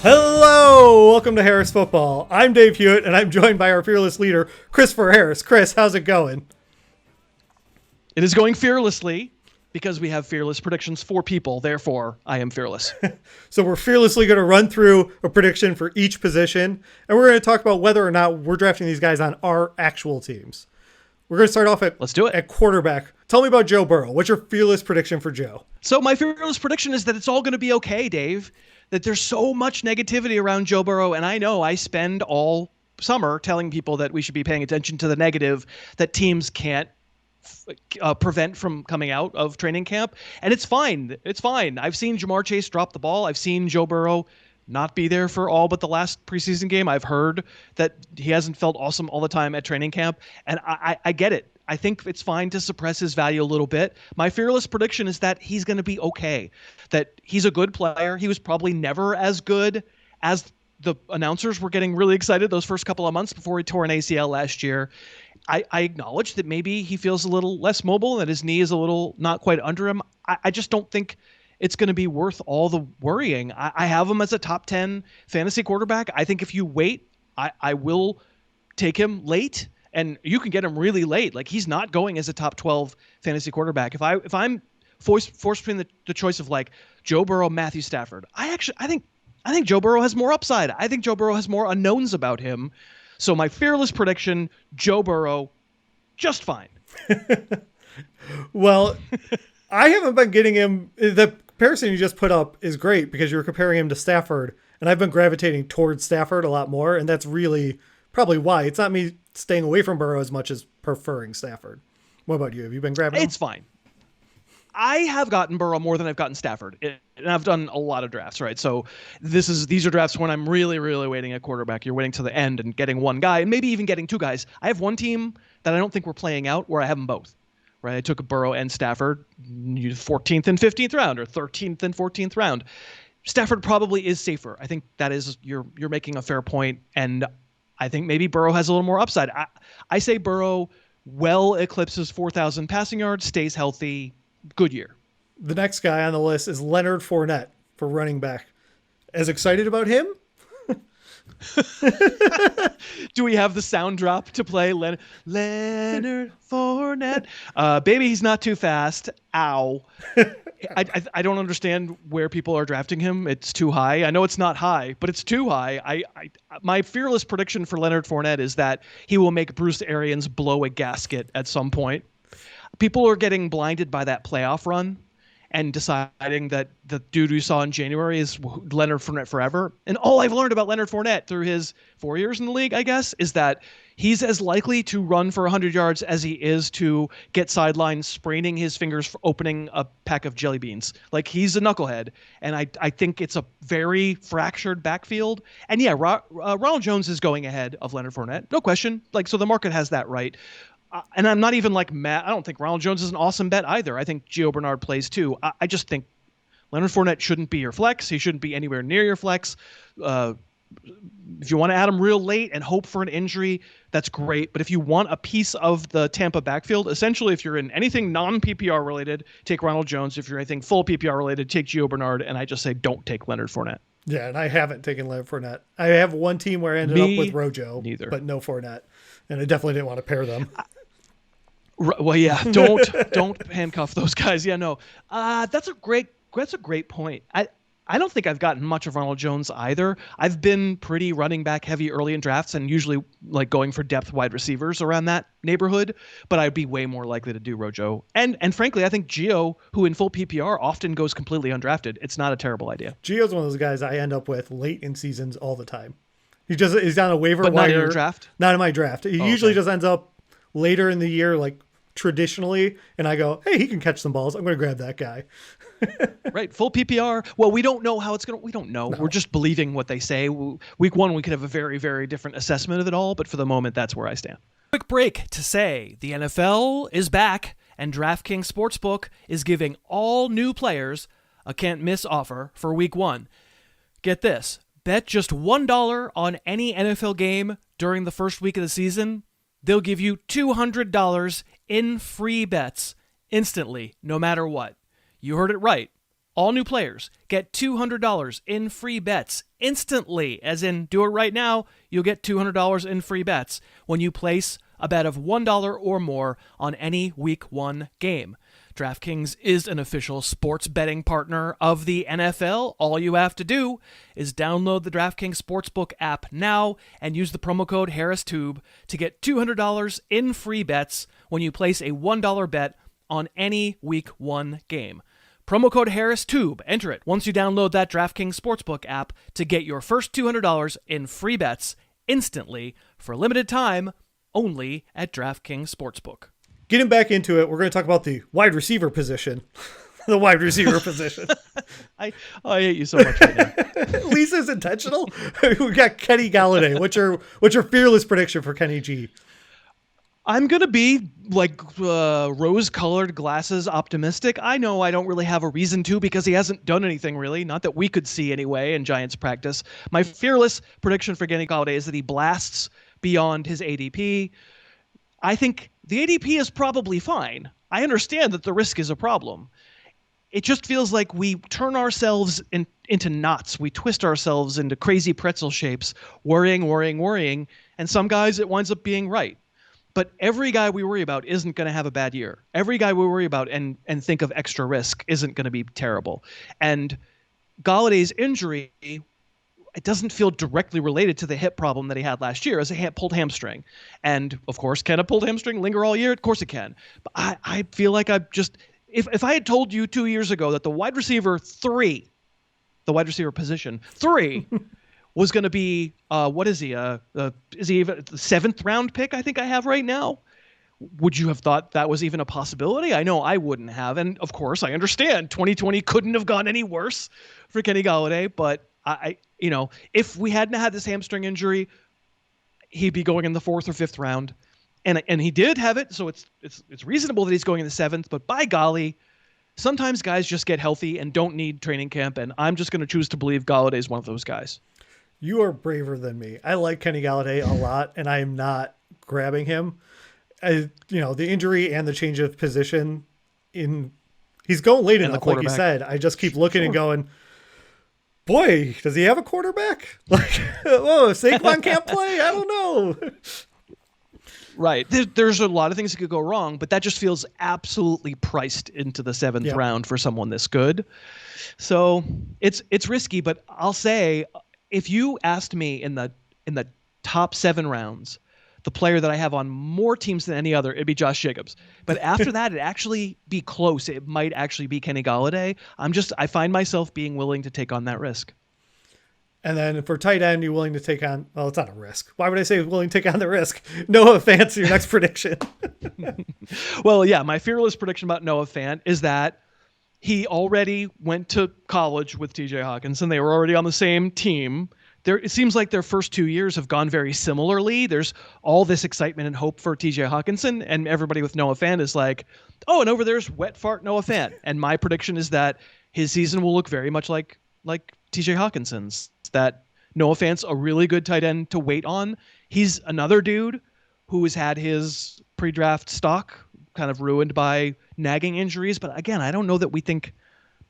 Hello! Welcome to Harris Football. I'm Dave Huet, and I'm joined by our fearless leader, Christopher Harris. Chris, how's it going? It is going fearlessly because we have fearless predictions for people. Therefore, I am fearless. So we're fearlessly going to run through a prediction for each position, and we're going to talk about whether or not we're drafting these guys on our actual teams. We're going to start off Let's do it. at quarterback. Tell me about Joe Burrow. What's your fearless prediction for Joe? So my fearless prediction is that it's all going to be okay, Dave. That there's so much negativity around Joe Burrow, and I know I spend all summer telling people that we should be paying attention to the negative that teams can't prevent from coming out of training camp, and it's fine. It's fine. I've seen Jamar Chase drop the ball. I've seen Joe Burrow not be there for all but the last preseason game. I've heard that he hasn't felt awesome all the time at training camp, and I get it. I think it's fine to suppress his value a little bit. My fearless prediction is that he's going to be okay, that he's a good player. He was probably never as good as the announcers were getting really excited those first couple of months before he tore an ACL last year. I acknowledge that maybe he feels a little less mobile, that his knee is a little not quite under him. I just don't think it's going to be worth all the worrying. I have him as a top 10 fantasy quarterback. I think if you wait, I will take him late. And you can get him really late. Like, he's not going as a top 12 fantasy quarterback. If I'm forced between the choice of like Joe Burrow, Matthew Stafford, I think Joe Burrow has more upside. I think Joe Burrow has more unknowns about him. So my fearless prediction, Joe Burrow, just fine. Well, I haven't been getting him. The comparison you just put up is great because you're comparing him to Stafford, and I've been gravitating towards Stafford a lot more, and that's really probably why. It's not me staying away from Burrow as much as preferring Stafford. What about you? Have you been grabbing him? It's fine. I have gotten Burrow more than I've gotten Stafford, and I've done a lot of drafts, right? So these are drafts when I'm really, really waiting at quarterback. You're waiting to the end and getting one guy, and maybe even getting two guys. I have one team that I don't think we're playing out where I have them both, right? I took Burrow and Stafford, 14th and 15th round, or 13th and 14th round. Stafford probably is safer. I think that is you're making a fair point, and I think maybe Burrow has a little more upside. I say Burrow well eclipses 4,000 passing yards, stays healthy, good year. The next guy on the list is Leonard Fournette for running back. As excited about him? Do we have the sound drop to play? Leonard Fournette. Baby, he's not too fast. Ow. I don't understand where people are drafting him. It's too high. I know it's not high, but it's too high. My fearless prediction for Leonard Fournette is that he will make Bruce Arians blow a gasket at some point. People are getting blinded by that playoff run and deciding that the dude we saw in January is Leonard Fournette forever. And all I've learned about Leonard Fournette through his 4 years in the league, I guess, is that he's as likely to run for 100 yards as he is to get sidelined spraining his fingers for opening a pack of jelly beans. Like, he's a knucklehead. And I think it's a very fractured backfield. And yeah, Ronald Jones is going ahead of Leonard Fournette. No question. Like, so the market has that right. And I'm not even like mad. I don't think Ronald Jones is an awesome bet either. I think Gio Bernard plays too. I just think Leonard Fournette shouldn't be your flex. He shouldn't be anywhere near your flex. If you want to add him real late and hope for an injury, that's great. But if you want a piece of the Tampa backfield, essentially if you're in anything non-PPR related, take Ronald Jones. If you're anything full PPR related, take Gio Bernard. And I just say don't take Leonard Fournette. Yeah, and I haven't taken Leonard Fournette. I have one team where I ended up with Rojo, neither. But no Fournette. And I definitely didn't want to pair them. Well, yeah, don't handcuff those guys. Yeah, no, that's a great point. I don't think I've gotten much of Ronald Jones either. I've been pretty running back heavy early in drafts and usually like going for depth wide receivers around that neighborhood. But I'd be way more likely to do Rojo. And frankly, I think Gio, who in full PPR often goes completely undrafted, it's not a terrible idea. Gio's one of those guys I end up with late in seasons all the time. He's on a waiver but wire. Not in your draft? Not in my draft. He usually just ends up later in the year, like traditionally, and I go, hey, he can catch some balls. I'm going to grab that guy. Right. Full PPR. Well, we don't know how it's going to, we don't know. No. We're just believing what they say. Week one, we could have a very, very different assessment of it all. But for the moment, that's where I stand. Quick break to say the NFL is back and DraftKings Sportsbook is giving all new players a can't miss offer for week one. Get this. Bet just $1 on any NFL game during the first week of the season. They'll give you $200 in free bets instantly, no matter what. You heard it right. All new players get $200 in free bets instantly, as in do it right now, you'll get $200 in free bets when you place a bet of $1 or more on any Week 1 game. DraftKings is an official sports betting partner of the NFL. All you have to do is download the DraftKings Sportsbook app now and use the promo code HarrisTube to get $200 in free bets when you place a $1 bet on any Week 1 game. Promo code HarrisTube. Enter it once you download that DraftKings Sportsbook app to get your first $200 in free bets instantly for a limited time only at DraftKings Sportsbook. Getting back into it, we're going to talk about the wide receiver position. The wide receiver position. I hate you so much right now. At least it's intentional. We got Kenny Golladay. What's your fearless prediction for Kenny G? I'm going to be like rose-colored glasses optimistic. I know I don't really have a reason to because he hasn't done anything really, not that we could see anyway in Giants practice. My fearless prediction for Kenny Golladay is that he blasts beyond his ADP. I think the ADP is probably fine. I understand that the risk is a problem. It just feels like we turn ourselves into knots. We twist ourselves into crazy pretzel shapes, worrying. And some guys, it winds up being right. But every guy we worry about isn't going to have a bad year. Every guy we worry about and think of extra risk isn't going to be terrible. And Galladay's injury, it doesn't feel directly related to the hip problem that he had last year as a pulled hamstring. And, of course, can a pulled hamstring linger all year? Of course it can. But I feel like I've just – if I had told you 2 years ago that the wide receiver position, 3 – was going to be, what is he? Is he even the 7th round pick I think I have right now? Would you have thought that was even a possibility? I know I wouldn't have. And of course, I understand 2020 couldn't have gone any worse for Kenny Golladay. But if we hadn't had this hamstring injury, he'd be going in the 4th or 5th round. And he did have it. So it's reasonable that he's going in the 7th. But by golly, sometimes guys just get healthy and don't need training camp. And I'm just going to choose to believe Golladay is one of those guys. You are braver than me. I like Kenny Golladay a lot, and I am not grabbing him. The injury and the change of position he's going late enough, like you said. I just keep looking and going, boy, does he have a quarterback? Like, Saquon can't play? I don't know. Right. There's a lot of things that could go wrong, but that just feels absolutely priced into the 7th round for someone this good. So it's risky, but I'll say, if you asked me in the top 7 rounds, the player that I have on more teams than any other, it'd be Josh Jacobs. But after that, it'd actually be close. It might actually be Kenny Golladay. I find myself being willing to take on that risk. And then for tight end, you're willing to take on, well, it's not a risk. Why would I say willing to take on the risk? Noah Fant, your next prediction. Well, yeah, my fearless prediction about Noah Fant is that he already went to college with TJ Hawkinson. They were already on the same team. It seems like their first 2 years have gone very similarly. There's all this excitement and hope for TJ Hawkinson, and everybody with Noah Fant is like, oh, and over there's wet fart Noah Fant. And my prediction is that his season will look very much like TJ Hawkinson's, that Noah Fant's a really good tight end to wait on. He's another dude who has had his pre-draft stock kind of ruined by nagging injuries. But again, I don't know that we think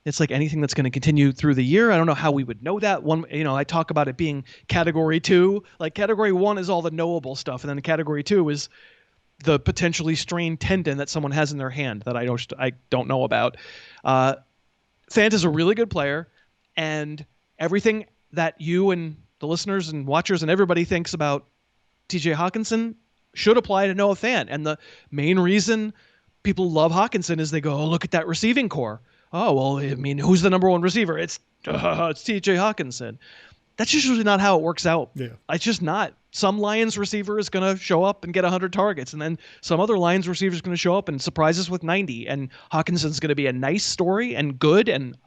it's like anything that's going to continue through the year. I don't know how we would know that. I talk about it being category 2. Like category 1 is all the knowable stuff. And then category 2 is the potentially strained tendon that someone has in their hand that I don't know about. Fant is a really good player, and everything that you and the listeners and watchers and everybody thinks about TJ Hawkinson should apply to Noah Fant. And the main reason people love Hawkinson is they go, oh, look at that receiving core. Oh, well, I mean, who's the number 1 receiver? It's TJ Hawkinson. That's usually not how it works out. Yeah. It's just not. Some Lions receiver is going to show up and get 100 targets, and then some other Lions receiver is going to show up and surprise us with 90. And Hawkinson's going to be a nice story and good, and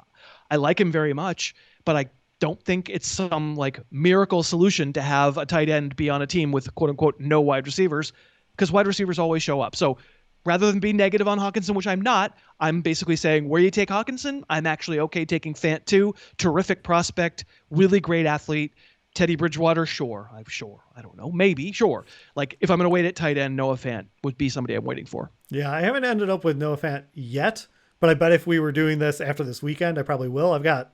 I like him very much, but I don't think it's some like miracle solution to have a tight end be on a team with quote unquote no wide receivers, because wide receivers always show up. So rather than being negative on Hawkinson, which I'm not, I'm basically saying where you take Hawkinson, I'm actually okay taking Fant too. Terrific prospect, really great athlete. Teddy Bridgewater, sure. I don't know. Maybe, sure. Like if I'm going to wait at tight end, Noah Fant would be somebody I'm waiting for. Yeah, I haven't ended up with Noah Fant yet, but I bet if we were doing this after this weekend, I probably will. I've got,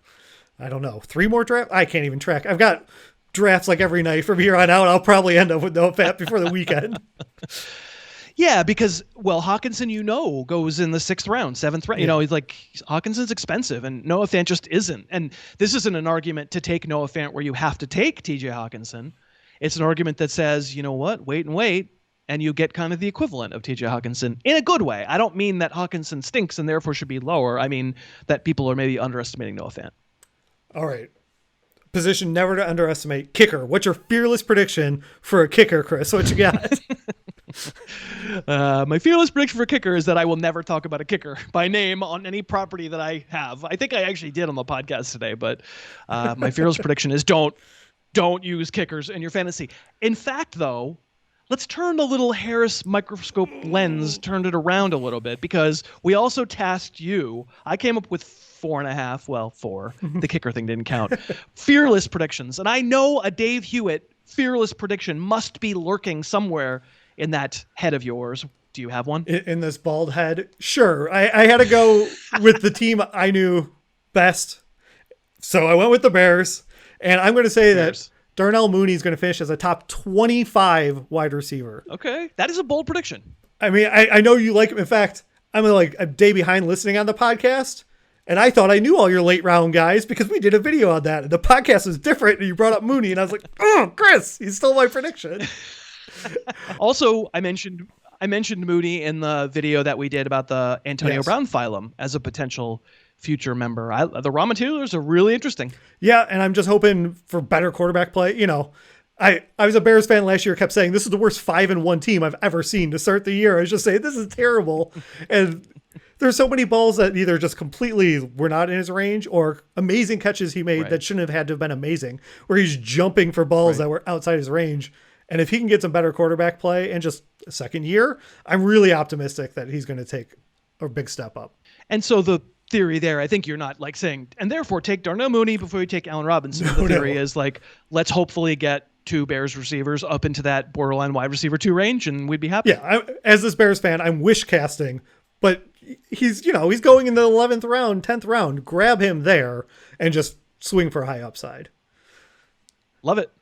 I don't know, 3 more drafts. I can't even track. I've got drafts like every night from here on out. I'll probably end up with Noah Fant before the weekend. Yeah, because, well, Hawkinson, goes in the 6th round, 7th round. Yeah. He's like, Hawkinson's expensive, and Noah Fant just isn't. And this isn't an argument to take Noah Fant where you have to take TJ Hawkinson. It's an argument that says, you know what, wait, and you get kind of the equivalent of TJ Hawkinson in a good way. I don't mean that Hawkinson stinks and therefore should be lower. I mean that people are maybe underestimating Noah Fant. All right. Position never to underestimate, kicker. What's your fearless prediction for a kicker, Chris? What you got? My fearless prediction for kicker is that I will never talk about a kicker by name on any property that I have. I think I actually did on the podcast today, but my fearless prediction is don't use kickers in your fantasy. In fact, though, let's turn the little Harris microscope lens, turned it around a little bit, because we also tasked you. I came up with 4.5, well, 4. The kicker thing didn't count. Fearless predictions. And I know a Dave Huet fearless prediction must be lurking somewhere in that head of yours. Do you have one? In this bald head? Sure. I had to go with the team I knew best. So I went with the Bears. And I'm going to say that Darnell Mooney is going to finish as a top 25 wide receiver. Okay. That is a bold prediction. I mean, I know you like him. In fact, I'm like a day behind listening on the podcast. And I thought I knew all your late round guys because we did a video on that. And the podcast was different. And you brought up Mooney. And I was like, oh, Chris, he stole my prediction. Also, I mentioned Mooney in the video that we did about the Antonio Brown phylum as a potential future member. The raw materials are really interesting. Yeah, and I'm just hoping for better quarterback play. You know, I was a Bears fan last year, kept saying this is the worst 5-1 team I've ever seen to start the year. I was just saying this is terrible. And there's so many balls that either just completely were not in his range or amazing catches he made that shouldn't have had to have been amazing, where he's jumping for balls that were outside his range. And if he can get some better quarterback play and just a second year, I'm really optimistic that he's going to take a big step up. And so the theory there, I think you're not like saying, and therefore take Darnell Mooney before you take Allen Robinson. The theory is like, let's hopefully get 2 Bears receivers up into that borderline wide receiver 2 range, and we'd be happy. Yeah, as this Bears fan, I'm wish casting, but he's going in the 11th round, 10th round. Grab him there and just swing for high upside. Love it.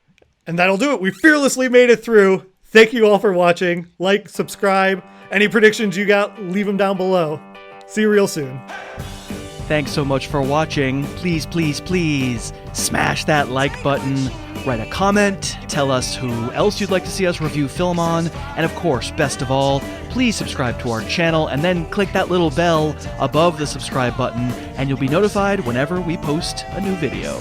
And that'll do it. We fearlessly made it through. Thank you all for watching. Like, subscribe. Any predictions you got, leave them down below. See you real soon. Thanks so much for watching. Please, please, please smash that like button. Write a comment. Tell us who else you'd like to see us review film on. And of course, best of all, please subscribe to our channel and then click that little bell above the subscribe button and you'll be notified whenever we post a new video.